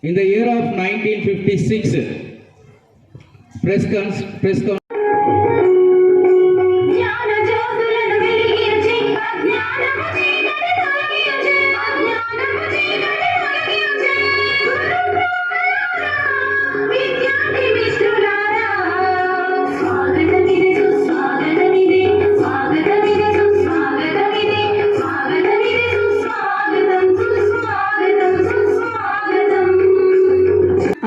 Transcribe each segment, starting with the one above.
In the year of 1956, press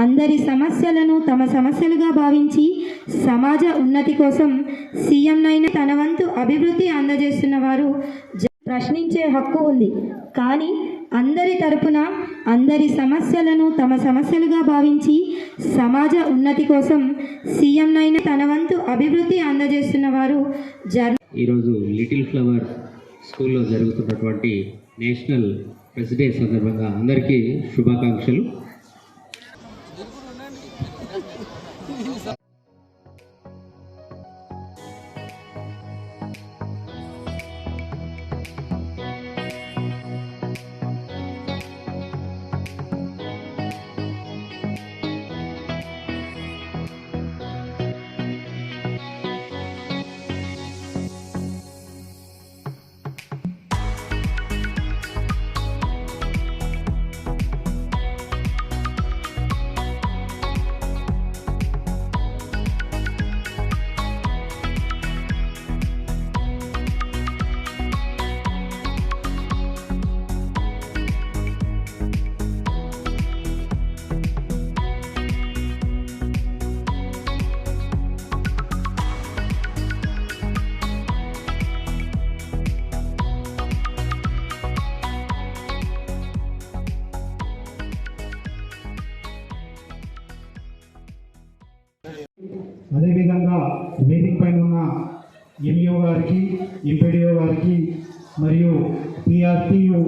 అందరి సమస్యలను తమ సమస్యలుగా భావించి సమాజ ఉన్నతి కోసం సీఎంనైనా తన వంతు అభివృద్ధి అందజేస్తున్న వారు ప్రశ్నించే హక్కు ఉంది. కానీ అందరి తరపున అందరి సమస్యలను తమ సమస్యలుగా భావించి సమాజ ఉన్నతి కోసం సీఎంనైనా తన వంతు అభివృద్ధి అందజేస్తున్న వారు ఈరోజు లిటిల్ ఫ్లవర్ స్కూల్లో జరుగుతున్నటువంటి నేషనల్ ప్రెస్ డే సందర్భంగా అందరికీ శుభాకాంక్షలు. అదేవిధంగా వేదిక పైన ఉన్న ఎంఈఓ గారికి, ఎంపీడీఓ గారికి మరియు పిఆర్టీయు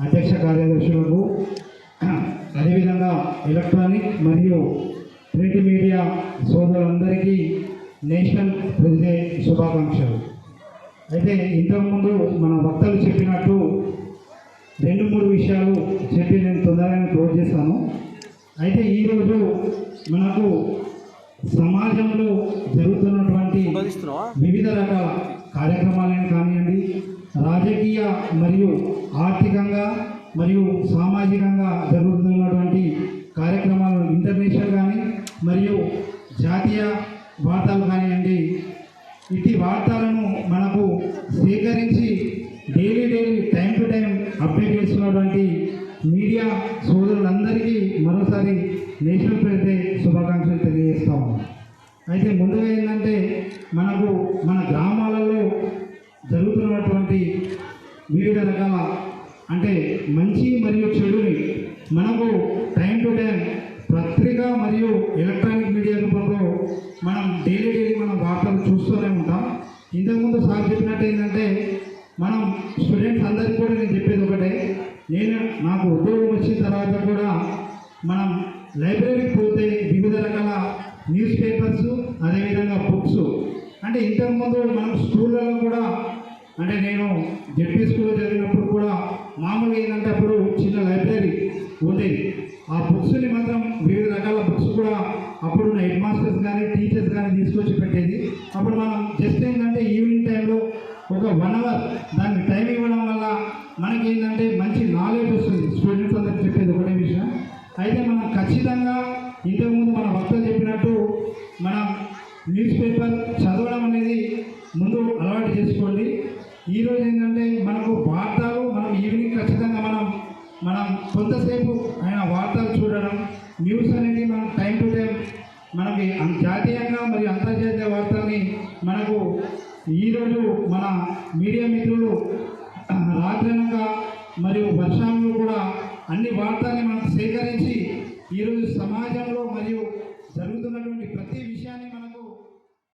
అధ్యక్ష కార్యదర్శులకు, అదేవిధంగా ఎలక్ట్రానిక్ మరియు ప్రింట్ మీడియా సోదరులందరికీ నేషనల్ ప్రెస్ డే శుభాకాంక్షలు. అయితే ఇంతకుముందు మన వక్తలు చెప్పినట్టు 2-3 విషయాలు చెప్పి నేను తొందరగానే క్లోజ్ చేస్తాను. అయితే ఈరోజు మనకు సమాజంలో జరుగుతున్నటువంటి వివిధ రకాల కార్యక్రమాలను కానివ్వండి, రాజకీయ మరియు ఆర్థికంగా మరియు సామాజికంగా జరుగుతున్నటువంటి కార్యక్రమాలను ఇంటర్నేషనల్ కానీ మరియు జాతీయ వార్తలు కానివ్వండి, ఇటు వార్తలను మనకు సేకరించి daily time to time update చేస్తున్నటువంటి మీడియా సోదరులందరికీ మరోసారి నేషనల్ ప్రెస్ డే శుభాకాంక్షలు తెలియజేస్తాము. అయితే ముందుగా ఏంటంటే మనకు మన గ్రామాలలో జరుగుతున్నటువంటి వివిధ రకాల అంటే మంచి మరియు చెడుని మనకు టైం టు టైం పత్రిక మరియు ఎలక్ట్రానిక్ మీడియా రూపంలో మనం డైలీ మనం వార్తలు చూస్తూనే ఉంటాం. ఇంతకుముందు సార్ చెప్పినట్టు ఏంటంటే మనం స్టూడెంట్స్ అందరికీ కూడా నేను చెప్పేది ఒకటే, నాకు ఉద్యోగం వచ్చిన తర్వాత కూడా మనం లైబ్రరీకి పోతే వివిధ రకాల న్యూస్ పేపర్స్, అదేవిధంగా బుక్స్, అంటే ఇంతకుముందు మనం స్కూళ్ళలో కూడా అంటే నేను జెడ్పీ స్కూల్లో చదివినప్పుడు కూడా మామూలుగా ఏంటంటే అప్పుడు చిన్న లైబ్రరీ ఉండేది. ఆ బుక్స్ని మాత్రం వివిధ రకాల బుక్స్ కూడా అప్పుడు హెడ్ మాస్టర్స్ కానీ టీచర్స్ కానీ తీసుకొచ్చి పెట్టేది. అప్పుడు మనం జస్ట్ ఏంటంటే ఈవినింగ్ టైంలో ఒక 1 అవర్ దానికి టైం ఇవ్వడం వల్ల మనకి ఏంటంటే మంచి నాలెడ్జ్ వస్తుంది. స్టూడెంట్స్ అందరికి చెప్పేది ఒకటే విషయం. అయితే మనం ఖచ్చితంగా ఇంతకుముందు మన వక్తలు చెప్పినట్టు మనం న్యూస్ పేపర్ చదవడం అనేది ముందు అలవాటు చేసుకోండి. ఈరోజు ఏంటంటే మనకు వార్తలు మనం ఈవినింగ్ ఖచ్చితంగా మనం కొంతసేపు ఆయన వార్తలు చూడడం, న్యూస్ అనేది మనం టైం టు టైం మనకి జాతీయంగా మరియు అంతర్జాతీయ వార్తల్ని మనకు ఈరోజు మన మీడియా మిత్రులు రాత్రనగా మరియు వర్షంలో కూడా అన్ని వార్తల్ని